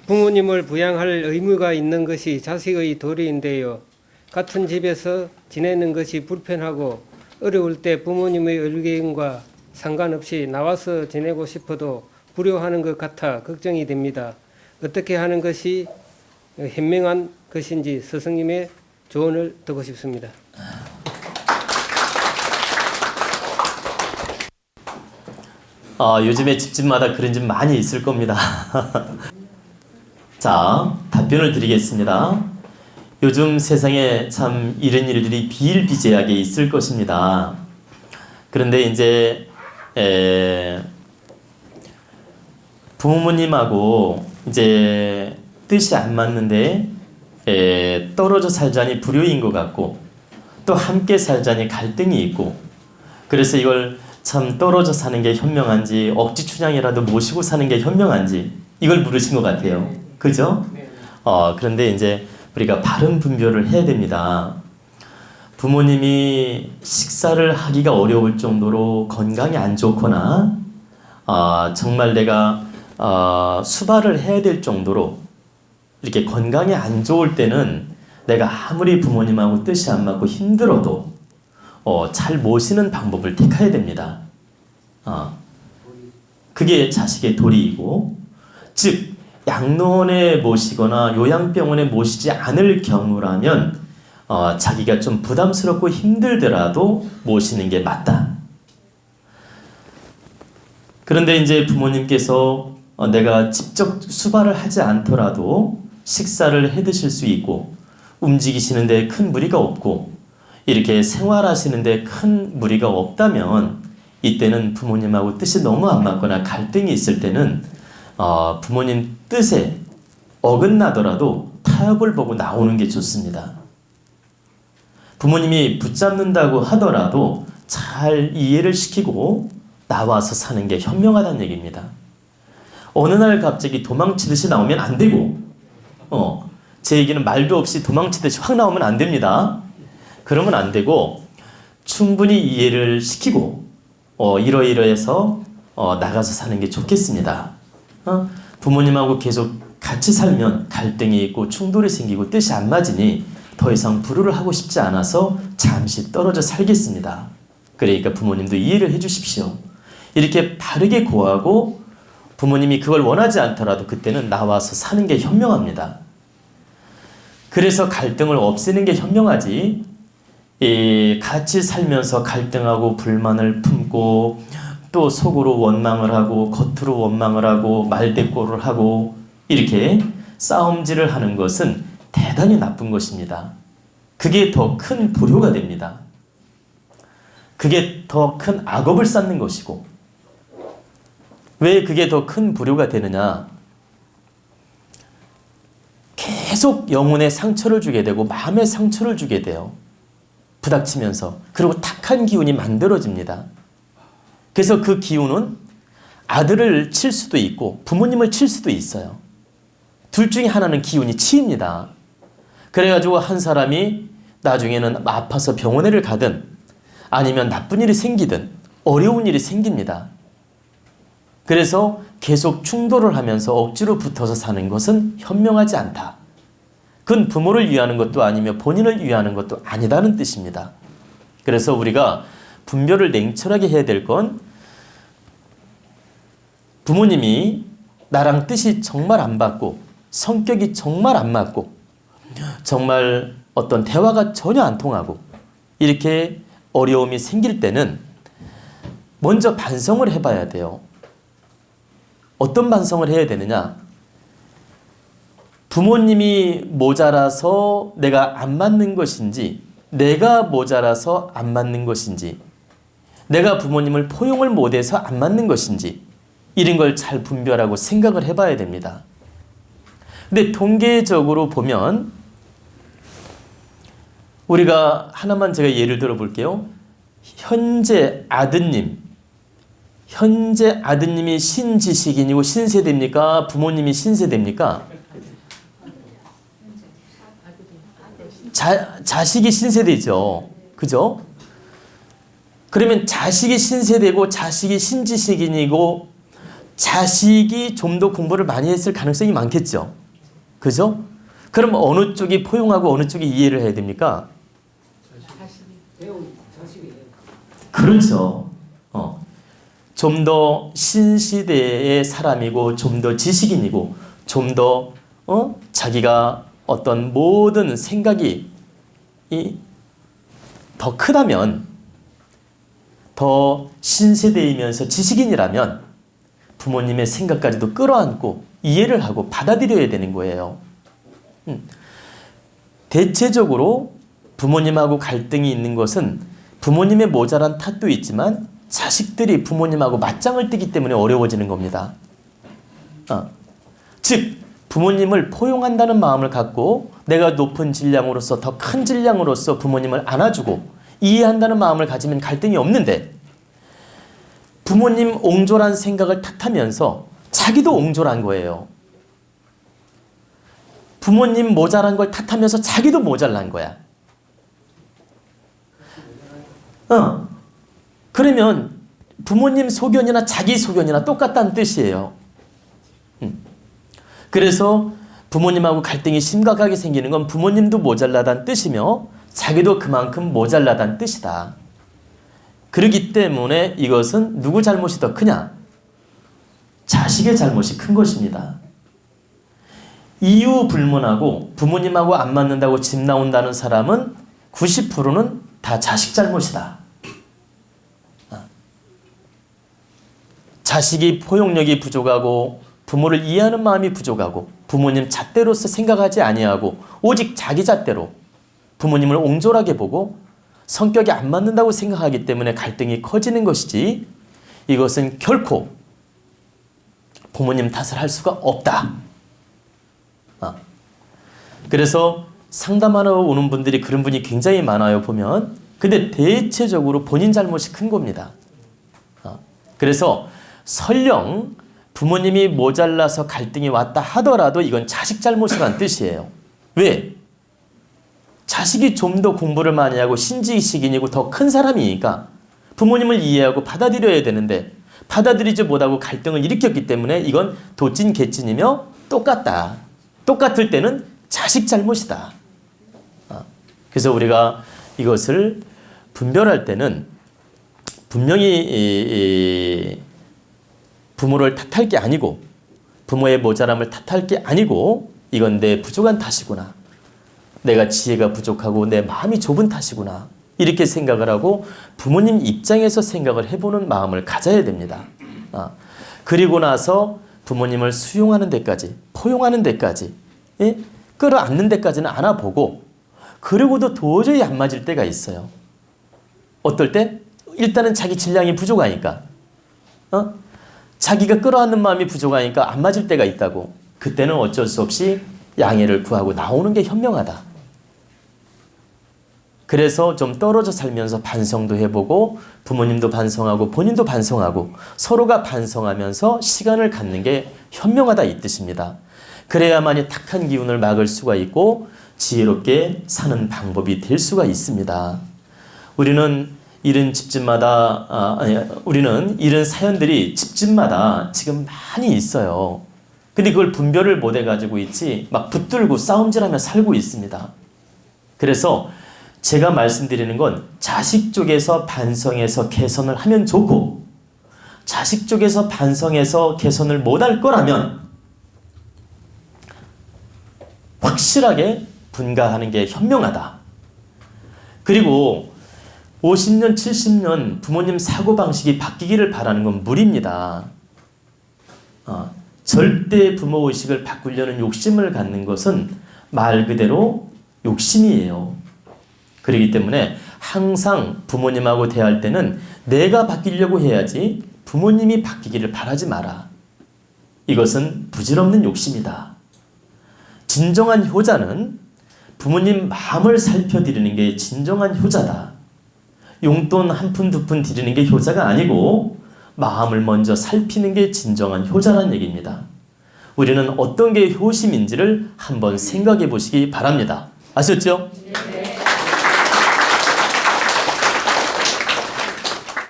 부모님을 부양할 의무가 있는 것이 자식의 도리인데요. 같은 집에서 지내는 것이 불편하고 어려울 때 부모님의 의견과 상관없이 나와서 지내고 싶어도 불효하는 것 같아 걱정이 됩니다. 어떻게 하는 것이 현명한 것인지 스승님의 조언을 듣고 싶습니다. 요즘에 집집마다 그런 집 많이 있을 겁니다. 자, 답변을 드리겠습니다. 요즘 세상에 참 이런 일들이 비일비재하게 있을 것입니다. 그런데 이제 부모님하고 이제 뜻이 안 맞는데 떨어져 살자니 불효인 것 같고, 또 함께 살자니 갈등이 있고, 그래서 이걸 참 떨어져 사는 게 현명한지 억지 춘향이라도 모시고 사는 게 현명한지 이걸 물으신 것 같아요. 그죠? 그런데 이제 우리가 바른 분별을 해야 됩니다. 부모님이 식사를 하기가 어려울 정도로 건강이 안 좋거나 정말 내가 수발을 해야 될 정도로 이렇게 건강이 안 좋을 때는 내가 아무리 부모님하고 뜻이 안 맞고 힘들어도 잘 모시는 방법을 택해야 됩니다. 그게 자식의 도리이고, 즉 양로원에 모시거나 요양병원에 모시지 않을 경우라면 자기가 좀 부담스럽고 힘들더라도 모시는 게 맞다. 그런데 이제 부모님께서 내가 직접 수발을 하지 않더라도 식사를 해 드실 수 있고, 움직이시는데 큰 무리가 없고, 이렇게 생활하시는데 큰 무리가 없다면, 이때는 부모님하고 뜻이 너무 안 맞거나 갈등이 있을 때는 부모님 뜻에 어긋나더라도 타협을 보고 나오는 게 좋습니다. 부모님이 붙잡는다고 하더라도 잘 이해를 시키고 나와서 사는 게 현명하다는 얘기입니다. 어느 날 갑자기 도망치듯이 나오면 안 되고, 제 얘기는 말도 없이 도망치듯이 확 나오면 안 됩니다. 그러면 안 되고 충분히 이해를 시키고 이러이러해서 나가서 사는 게 좋겠습니다. 부모님하고 계속 같이 살면 갈등이 있고 충돌이 생기고 뜻이 안 맞으니 더 이상 불효를 하고 싶지 않아서 잠시 떨어져 살겠습니다. 그러니까 부모님도 이해를 해 주십시오. 이렇게 바르게 고하고 부모님이 그걸 원하지 않더라도 그때는 나와서 사는 게 현명합니다. 그래서 갈등을 없애는 게 현명하지, 같이 살면서 갈등하고 불만을 품고 또 속으로 원망을 하고 겉으로 원망을 하고 말대꾸를 하고 이렇게 싸움질을 하는 것은 대단히 나쁜 것입니다. 그게 더 큰 불효가 됩니다. 그게 더 큰 악업을 쌓는 것이고, 왜 그게 더 큰 불효가 되느냐? 계속 영혼에 상처를 주게 되고 마음에 상처를 주게 돼요. 부닥치면서. 그리고 탁한 기운이 만들어집니다. 그래서 그 기운은 아들을 칠 수도 있고 부모님을 칠 수도 있어요. 둘 중에 하나는 기운이 치입니다. 그래가지고 한 사람이 나중에는 아파서 병원에를 가든 아니면 나쁜 일이 생기든 어려운 일이 생깁니다. 그래서 계속 충돌을 하면서 억지로 붙어서 사는 것은 현명하지 않다. 그건 부모를 위하는 것도 아니며 본인을 위하는 것도 아니다는 뜻입니다. 그래서 우리가 분별을 냉철하게 해야 될 건, 부모님이 나랑 뜻이 정말 안 맞고 성격이 정말 안 맞고 정말 어떤 대화가 전혀 안 통하고 이렇게 어려움이 생길 때는 먼저 반성을 해봐야 돼요. 어떤 반성을 해야 되느냐? 부모님이 모자라서 내가 안 맞는 것인지, 내가 모자라서 안 맞는 것인지, 내가 부모님을 포용을 못해서 안 맞는 것인지, 이런 걸 잘 분별하고 생각을 해봐야 됩니다. 근데 통계적으로 보면 우리가 하나만 제가 예를 들어 볼게요. 현재 아드님이 신지식인이고 신세대입니까? 부모님이 신세대입니까? 자식이 신세대죠. 그죠? 그러면 자식이 신세대고 자식이 신지식인이고 자식이 좀 더 공부를 많이 했을 가능성이 많겠죠. 그죠? 그럼 어느 쪽이 포용하고 어느 쪽이 이해를 해야 됩니까? 그렇죠. 좀 더 신시대의 사람이고 좀 더 지식인이고 좀 더 자기가 어떤 모든 생각이 더 크다면, 더 신세대이면서 지식인이라면 부모님의 생각까지도 끌어안고 이해를 하고 받아들여야 되는 거예요. 대체적으로 부모님하고 갈등이 있는 것은 부모님의 모자란 탓도 있지만 자식들이 부모님하고 맞짱을 뜨기 때문에 어려워지는 겁니다. 즉 부모님을 포용한다는 마음을 갖고 내가 높은 질량으로서, 더 큰 질량으로서 부모님을 안아주고 이해한다는 마음을 가지면 갈등이 없는데, 부모님 옹졸한 생각을 탓하면서 자기도 옹졸한 거예요. 부모님 모자란 걸 탓하면서 자기도 모자란 거야. 그러면 부모님 소견이나 자기 소견이나 똑같다는 뜻이에요. 그래서 부모님하고 갈등이 심각하게 생기는 건 부모님도 모자라다는 뜻이며 자기도 그만큼 모자라다는 뜻이다. 그렇기 때문에 이것은 누구 잘못이 더 크냐? 자식의 잘못이 큰 것입니다. 이유 불문하고 부모님하고 안 맞는다고 집 나온다는 사람은 90%는 다 자식 잘못이다. 자식이 포용력이 부족하고 부모를 이해하는 마음이 부족하고 부모님 잣대로서 생각하지 아니하고 오직 자기 잣대로 부모님을 옹졸하게 보고 성격이 안 맞는다고 생각하기 때문에 갈등이 커지는 것이지, 이것은 결코 부모님 탓을 할 수가 없다. 그래서 상담하러 오는 분들이 그런 분이 굉장히 많아요, 보면. 근데 대체적으로 본인 잘못이 큰 겁니다. 그래서 설령 부모님이 모자라서 갈등이 왔다 하더라도 이건 자식 잘못이란 뜻이에요. 왜? 자식이 좀 더 공부를 많이 하고 신지식인이고 더 큰 사람이니까 부모님을 이해하고 받아들여야 되는데 받아들이지 못하고 갈등을 일으켰기 때문에 이건 도찐 개찐이며 똑같다. 똑같을 때는 자식 잘못이다. 그래서 우리가 이것을 분별할 때는 분명히 부모를 탓할 게 아니고 부모의 모자람을 탓할 게 아니고 이건 내 부족한 탓이구나. 내가 지혜가 부족하고 내 마음이 좁은 탓이구나. 이렇게 생각을 하고 부모님 입장에서 생각을 해보는 마음을 가져야 됩니다. 그리고 나서 부모님을 수용하는 데까지, 포용하는 데까지, 끌어안는 데까지는 안아보고, 그리고도 도저히 안 맞을 때가 있어요. 어떨 때? 일단은 자기 질량이 부족하니까, 자기가 끌어안는 마음이 부족하니까 안 맞을 때가 있다고. 그때는 어쩔 수 없이 양해를 구하고 나오는 게 현명하다. 그래서 좀 떨어져 살면서 반성도 해보고 부모님도 반성하고 본인도 반성하고 서로가 반성하면서 시간을 갖는 게 현명하다 이 뜻입니다. 그래야만이 탁한 기운을 막을 수가 있고 지혜롭게 사는 방법이 될 수가 있습니다. 우리는 이런 집집마다 우리는 이런 사연들이 집집마다 지금 많이 있어요. 근데 그걸 분별을 못 해가지고 있지 막 붙들고 싸움질하며 살고 있습니다. 그래서 제가 말씀드리는 건 자식 쪽에서 반성해서 개선을 하면 좋고, 자식 쪽에서 반성해서 개선을 못할 거라면 확실하게 분가하는 게 현명하다. 그리고 50년, 70년 부모님 사고방식이 바뀌기를 바라는 건 무리입니다. 절대 부모의식을 바꾸려는 욕심을 갖는 것은 말 그대로 욕심이에요. 그렇기 때문에 항상 부모님하고 대할 때는 내가 바뀌려고 해야지 부모님이 바뀌기를 바라지 마라. 이것은 부질없는 욕심이다. 진정한 효자는 부모님 마음을 살펴드리는 게 진정한 효자다. 용돈 한 푼 두 푼 드리는 게 효자가 아니고 마음을 먼저 살피는 게 진정한 효자라는 얘기입니다. 우리는 어떤 게 효심인지를 한번 생각해 보시기 바랍니다. 아셨죠?